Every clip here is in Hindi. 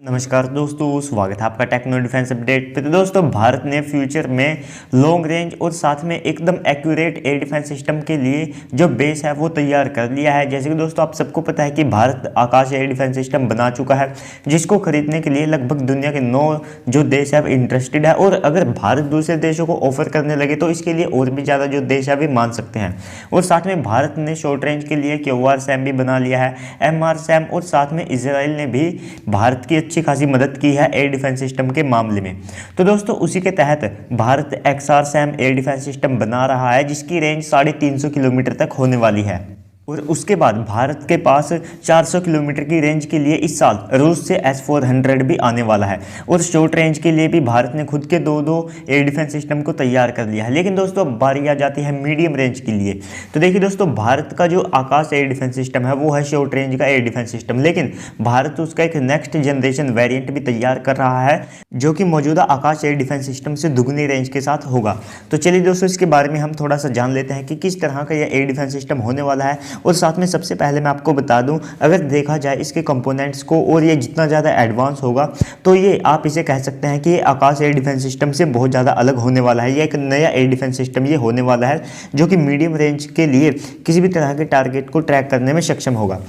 नमस्कार दोस्तों, स्वागत है आपका टेक्नो डिफेंस अपडेट पे। तो दोस्तों, भारत ने फ्यूचर में लॉन्ग रेंज और साथ में एकदम एक्यूरेट एयर डिफेंस सिस्टम के लिए जो बेस है वो तैयार कर लिया है। जैसे कि दोस्तों आप सबको पता है कि भारत आकाश एयर डिफेंस सिस्टम बना चुका है, जिसको खरीदने के लिए लगभग दुनिया के 9 जो देश है इंटरेस्टेड है। और अगर भारत दूसरे देशों को ऑफर करने लगे तो इसके लिए और भी ज़्यादा जो देश है वे मान सकते हैं। और साथ में भारत ने शॉर्ट रेंज के लिए QRSAM भी बना लिया है, MRSAM, और साथ में इजराइल ने भी भारत की अच्छी खासी मदद की है एयर डिफेंस सिस्टम के मामले में। तो दोस्तों उसी के तहत Bharat XRSAM air defence system बना रहा है, जिसकी रेंज 350 किलोमीटर तक होने वाली है। और उसके बाद भारत के पास 400 किलोमीटर की रेंज के लिए इस साल रूस से S-400 भी आने वाला है। और शॉर्ट रेंज के लिए भी भारत ने खुद के दो एयर डिफेंस सिस्टम को तैयार कर लिया है। लेकिन दोस्तों अब बारी आ जाती है मीडियम रेंज के लिए। तो देखिए दोस्तों, भारत का जो आकाश एयर डिफेंस सिस्टम है वो है शॉर्ट रेंज का एयर डिफेंस सिस्टम, लेकिन भारत उसका एक नेक्स्ट जनरेशन वेरिएंट भी तैयार कर रहा है, जो कि मौजूदा आकाश एयर डिफेंस सिस्टम से दुगनी रेंज के साथ होगा। तो चलिए दोस्तों, इसके बारे में हम थोड़ा सा जान लेते हैं कि किस तरह का यह एयर डिफेंस सिस्टम होने वाला है। और साथ में सबसे पहले मैं आपको बता दूं, अगर देखा जाए इसके कंपोनेंट्स को और ये जितना ज़्यादा एडवांस होगा तो ये आप इसे कह सकते हैं कि ये आकाश एयर डिफेंस सिस्टम से बहुत ज़्यादा अलग होने वाला है। ये एक नया एयर डिफेंस सिस्टम ये होने वाला है, जो कि मीडियम रेंज के लिए किसी भी तरह के टारगेट को ट्रैक करने में सक्षम होगा।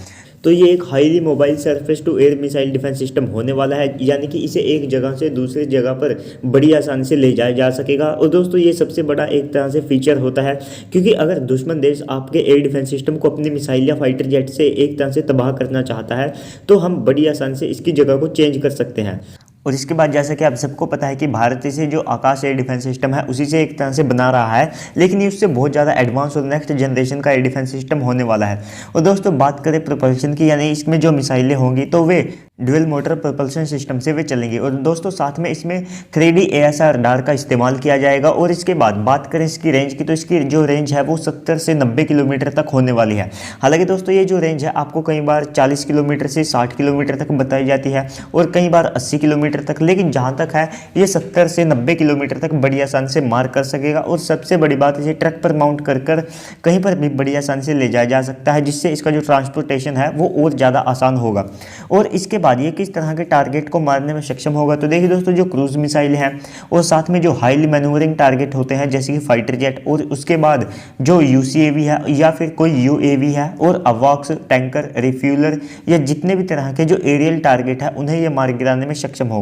तो ये एक highly mobile surface to air missile defence system होने वाला है, यानी कि इसे एक जगह से दूसरी जगह पर बड़ी आसानी से ले जाया जा सकेगा। और दोस्तों ये सबसे बड़ा एक तरह से फीचर होता है, क्योंकि अगर दुश्मन देश आपके एयर डिफेंस सिस्टम को अपनी मिसाइल या फाइटर जेट से एक तरह से तबाह करना चाहता है तो हम बड़ी आसानी से इसकी जगह को चेंज कर सकते हैं। और इसके बाद जैसा कि आप सबको पता है कि भारत से जो आकाश एयर डिफेंस सिस्टम है उसी से एक तरह से बना रहा है, लेकिन ये उससे बहुत ज़्यादा एडवांस और नेक्स्ट जनरेशन का एयर डिफेंस सिस्टम होने वाला है। और दोस्तों बात करें प्रोपल्शन की, यानी इसमें जो मिसाइलें होंगी तो वे ड्यूल मोटर प्रोपल्शन सिस्टम से वे चलेंगी। और दोस्तों साथ में इसमें 3D AESA रडार का इस्तेमाल किया जाएगा। और इसके बाद बात करें इसकी रेंज की, तो इसकी जो रेंज है वो 70 से 90 किलोमीटर तक होने वाली है। हालांकि दोस्तों ये जो रेंज है आपको कई बार 40 किलोमीटर से 60 किलोमीटर तक बताई जाती है और कई बार 80 किलोमीटर तक, लेकिन जहाँ तक है ये 70 से 90 किलोमीटर तक बड़ी आसानी से मार कर सकेगा। और सबसे बड़ी बात, इसे ट्रक पर माउंट कर कहीं पर भी बड़ी आसानी से ले जाया जा सकता है, जिससे इसका जो ट्रांसपोर्टेशन है वो और ज़्यादा आसान होगा। और इसके बाद ये किस तरह के टारगेट को मारने में सक्षम होगा, तो देखिए दोस्तों, जो क्रूज मिसाइल हैं और साथ में जो हाईली मैन्यूवरिंग टारगेट होते हैं जैसे कि फाइटर जेट, और उसके बाद जो UCAV है या फिर कोई UAV है, और अवॉक्स, टैंकर, रिफ्यूलर या जितने भी तरह के जो एरियल टारगेट है उन्हें ये मार गिराने में सक्षम होगा।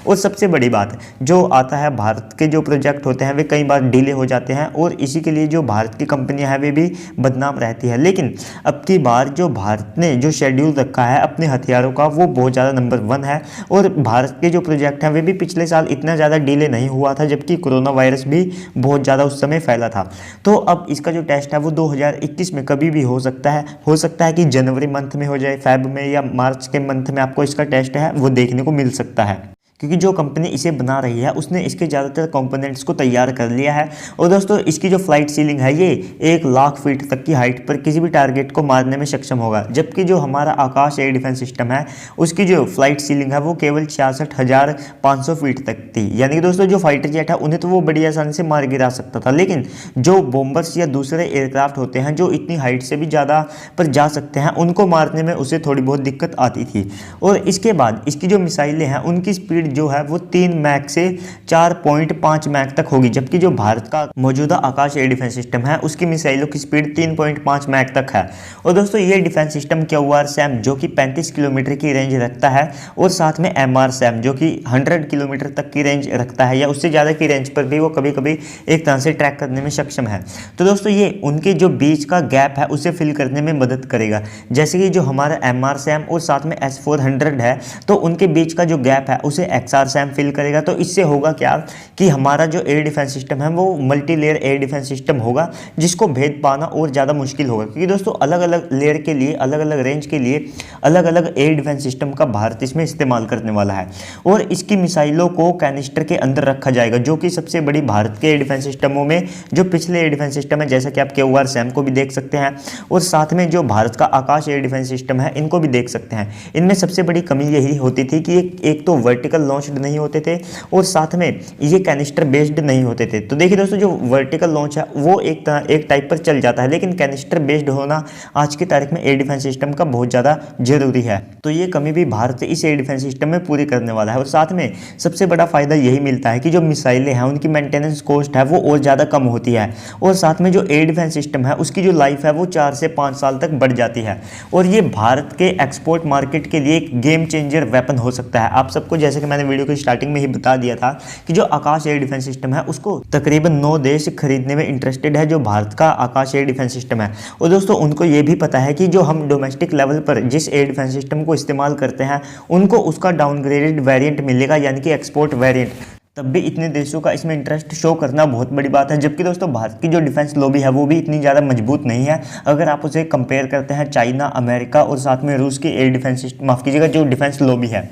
और सबसे बड़ी बात जो आता है, भारत के जो प्रोजेक्ट होते हैं वे कई बार डिले हो जाते हैं और इसी के लिए जो भारत की कंपनियां हैं वे भी बदनाम रहती है। लेकिन अब की बार जो भारत ने जो शेड्यूल रखा है अपने हथियारों का वो बहुत ज़्यादा नंबर 1 है। और भारत के जो प्रोजेक्ट हैं वे भी पिछले साल इतना ज़्यादा डिले नहीं हुआ था, जबकि कोरोना वायरस भी बहुत ज़्यादा उस समय फैला था। तो अब इसका जो टेस्ट है वो 2021 में कभी भी हो सकता है कि जनवरी मंथ में हो जाए, फेब में या मार्च के मंथ में आपको इसका टेस्ट है वो देखने को मिल सकता है, क्योंकि जो कंपनी इसे बना रही है उसने इसके ज़्यादातर कंपोनेंट्स को तैयार कर लिया है। और दोस्तों इसकी जो फ्लाइट सीलिंग है ये 1 लाख फीट तक की हाइट पर किसी भी टारगेट को मारने में सक्षम होगा, जबकि जो हमारा आकाश एयर डिफेंस सिस्टम है उसकी जो फ्लाइट सीलिंग है वो केवल 66,500 फीट तक थी। यानी कि दोस्तों जो फाइटर जेट है उन्हें तो वो बड़ी आसानी से मार गिरा सकता था, लेकिन जो बॉम्बर्स या दूसरे एयरक्राफ्ट होते हैं जो इतनी हाइट से भी ज़्यादा पर जा सकते हैं उनको मारने में उसे थोड़ी बहुत दिक्कत आती थी। और इसके बाद इसकी जो मिसाइलें हैं उनकी स्पीड जो है वो 3 मैक से 4.5 मैक तक होगी, जबकि जो भारत का मौजूदा आकाश एयर डिफेंस सिस्टम है उसकी मिसाइलों की स्पीड 3.5 मैक तक है। और दोस्तों ये डिफेंस सिस्टम QRSAM जो कि 35 किलोमीटर की रेंज रखता है, और साथ में MRSAM जो कि 100 किलोमीटर तक की रेंज रखता है या उससे ज़्यादा की रेंज पर भी वो कभी कभी एक तरह से ट्रैक करने में सक्षम है। तो दोस्तों ये उनके जो बीच का गैप है उसे फिल करने में मदद करेगा। जैसे कि जो हमारा MRSAM और साथ में S-400 है तो उनके बीच का जो गैप है उसे XRSAM फिल करेगा। तो इससे होगा क्या कि हमारा जो एयर डिफेंस सिस्टम है वो multi layer air defence system होगा, जिसको भेद पाना और ज़्यादा मुश्किल होगा, क्योंकि दोस्तों अलग अलग लेयर के लिए, अलग अलग रेंज के लिए अलग अलग एयर डिफेंस सिस्टम का भारत इसमें इस्तेमाल करने वाला है। और इसकी मिसाइलों को कैनिस्टर के अंदर रखा जाएगा, जो कि सबसे बड़ी भारत के एयर डिफेंस सिस्टमों में जो पिछले एयर डिफेंस सिस्टम है, जैसा कि आप QRSAM को भी देख सकते हैं और साथ में जो भारत का आकाश एयर डिफेंस सिस्टम है इनको भी देख सकते हैं। इनमें सबसे बड़ी कमी यही होती थी कि एक तो वर्टिकल लॉन्च्ड नहीं होते थे और साथ में ये कैनिस्टर बेस्ड नहीं होते थे। तो देखिए दोस्तों, जो वर्टिकल लॉन्च है वो एक टाइप पर चल जाता है, लेकिन कैनिस्टर बेस्ड होना आज की तारीख में एयर डिफेंस सिस्टम का बहुत ज़्यादा जरूरी है। तो ये कमी भी भारत इस एयर डिफेंस सिस्टम में पूरी करने वाला है। और साथ में सबसे बड़ा फायदा यही मिलता है कि जो मिसाइलें हैं उनकी मेंटेनेंस कॉस्ट है वो और ज़्यादा कम होती है, और साथ में जो एयर डिफेंस सिस्टम है उसकी जो लाइफ है वो 4 से 5 साल तक बढ़ जाती है। और ये भारत के एक्सपोर्ट मार्केट के लिए एक गेम चेंजर वेपन हो सकता है। आप सबको जैसे कि मैंने वीडियो की स्टार्टिंग में ही बता दिया था कि जो आकाश एयर डिफेंस सिस्टम है उसको तकरीबन 9 देश खरीदने में इंटरेस्टेड है, जो भारत का आकाश एयर डिफेंस सिस्टम है। और दोस्तों उनको ये भी पता है कि जो हम डोमेस्टिक लेवल पर जिस एयर डिफेंस सिस्टम को इस्तेमाल करते हैं उनको उसका डाउनग्रेडेड वेरिएंट मिलेगा, यानी कि एक्सपोर्ट वेरिएंट। तब भी इतने देशों का इसमें इंटरेस्ट शो करना बहुत बड़ी बात है। जबकि दोस्तों भारत की जो डिफेंस लॉबी है वो भी इतनी ज़्यादा मजबूत नहीं है अगर आप उसे कंपेयर करते हैं चाइना, अमेरिका और साथ में रूस की एयर डिफेंस सिस्टम, माफ़ कीजिएगा, जो डिफेंस लॉबी है।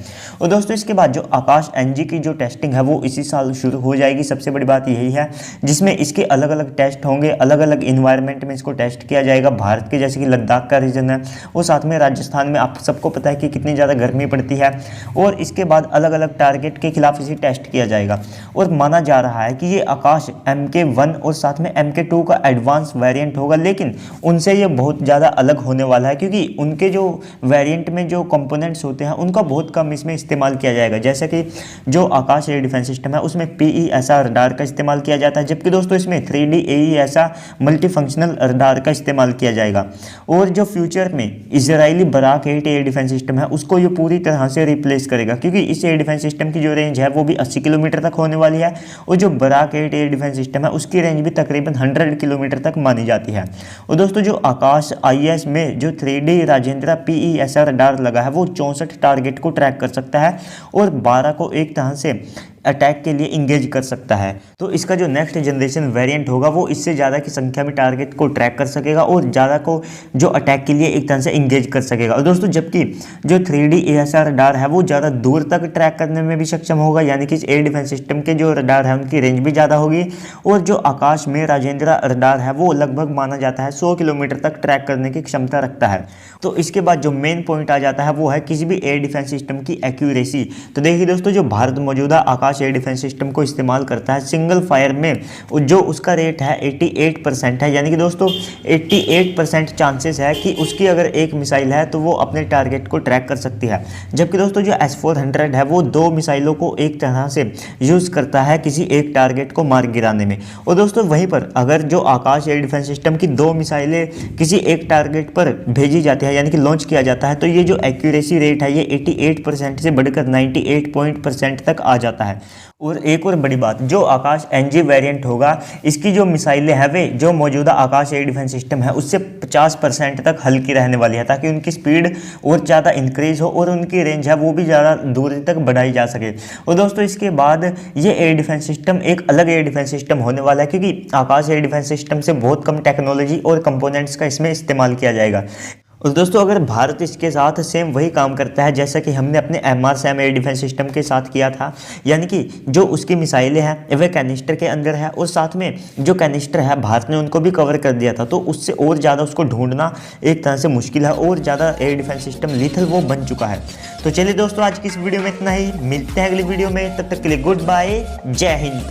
और दोस्तों इसके बाद जो आकाश NG की जो टेस्टिंग है वो इसी साल शुरू हो जाएगी। सबसे बड़ी बात यही है, जिसमें इसके अलग अलग टेस्ट होंगे, अलग अलग इन्वायरमेंट में इसको टेस्ट किया जाएगा। भारत के जैसे कि लद्दाख का रीजन है और साथ में राजस्थान में आप सबको पता है कि कितनी ज़्यादा गर्मी पड़ती है, और इसके बाद अलग अलग टारगेट के खिलाफ इसे टेस्ट किया जाएगा। और माना जा रहा है कि ये आकाश MK1 और साथ में MK2 का एडवांस वेरिएंट होगा, लेकिन उनसे ये बहुत ज़्यादा अलग होने वाला है क्योंकि उनके जो वेरिएंट में जो कंपोनेंट्स होते हैं उनका बहुत कम इसमें इस्तेमाल किया जाएगा। जैसे कि जो आकाश एयर डिफेंस सिस्टम है उसमें PESR रडार का इस्तेमाल किया जाता है, जबकि दोस्तों इसमें 3D AESA मल्टीफंक्शनल रडार का इस्तेमाल किया जाएगा। और जो फ्यूचर में Israeli Barak 8 air defence system है उसको ये पूरी तरह से रिप्लेस करेगा, क्योंकि इस एयर डिफेंस सिस्टम की जो रेंज है वो भी 80 किलोमीटर तक होने वाली है, और जो बराक 8 एयर डिफेंस सिस्टम है उसकी रेंज भी तकरीबन 100 किलोमीटर तक मानी जाती है। और दोस्तों जो आकाश IS में जो 3D राजेंद्रा PESR रडार लगा है वो 64 टारगेट को ट्रैक कर सकता है और 12 को एक तरह से अटैक के लिए इंगेज कर सकता है। तो इसका जो नेक्स्ट जनरेशन वेरिएंट होगा वो इससे ज़्यादा की संख्या में टारगेट को ट्रैक कर सकेगा और ज़्यादा को जो अटैक के लिए एक तरह से इंगेज कर सकेगा। और दोस्तों जबकि जो 3D AESA रडार है वो ज़्यादा दूर तक ट्रैक करने में भी सक्षम होगा, यानी कि इस एयर डिफेंस सिस्टम के जो रडार है उनकी रेंज भी ज़्यादा होगी। और जो आकाश में राजेंद्रा रडार है वो लगभग माना जाता है 100 किलोमीटर तक ट्रैक करने की क्षमता रखता है। तो इसके बाद जो मेन पॉइंट आ जाता है वो है किसी भी एयर डिफेंस सिस्टम की एक्यूरेसी। तो देखिए दोस्तों, जो भारत मौजूदा आकाश एयर डिफेंस सिस्टम को इस्तेमाल करता है सिंगल फायर में, जो उसका रेट है 88% है, यानी कि दोस्तों 88% चांसेस है कि उसकी अगर एक मिसाइल है तो वो अपने टारगेट को ट्रैक कर सकती है। जबकि दोस्तों जो S-400 है वो 2 मिसाइलों को एक तरह से यूज़ करता है किसी एक टारगेट को मार गिराने में। और दोस्तों वहीं पर अगर जो आकाश एयर डिफेंस सिस्टम की 2 मिसाइलें किसी एक टारगेट पर भेजी जाती है, यानी कि लॉन्च किया जाता है, तो ये जो एक्यूरेसी रेट है ये 88% से बढ़कर 98% तक आ जाता है। और एक और बड़ी बात, जो आकाश NG वेरिएंट होगा इसकी जो मिसाइलें हैं वे जो मौजूदा आकाश एयर डिफेंस सिस्टम है उससे 50% तक हल्की रहने वाली है, ताकि उनकी स्पीड और ज़्यादा इंक्रीज हो और उनकी रेंज है वो भी ज़्यादा दूरी तक बढ़ाई जा सके। और दोस्तों इसके बाद ये एयर डिफेंस सिस्टम एक अलग एयर डिफेंस सिस्टम होने वाला है, क्योंकि आकाश एयर डिफेंस सिस्टम से बहुत कम टेक्नोलॉजी और कंपोनेंट्स का इसमें इस्तेमाल किया जाएगा। और दोस्तों अगर भारत इसके साथ सेम वही काम करता है जैसा कि हमने अपने MRSAM एयर डिफेंस सिस्टम के साथ किया था, यानी कि जो उसकी मिसाइलें हैं वे कैनिस्टर के अंदर है और साथ में जो कैनिस्टर है भारत ने उनको भी कवर कर दिया था, तो उससे और ज़्यादा उसको ढूंढना एक तरह से मुश्किल है और ज़्यादा एयर डिफेंस सिस्टम लीथल वो बन चुका है। तो चलिए दोस्तों आज की इस वीडियो में इतना ही, मिलते हैं अगली वीडियो में, तब तक के लिए गुड बाय, जय हिंद।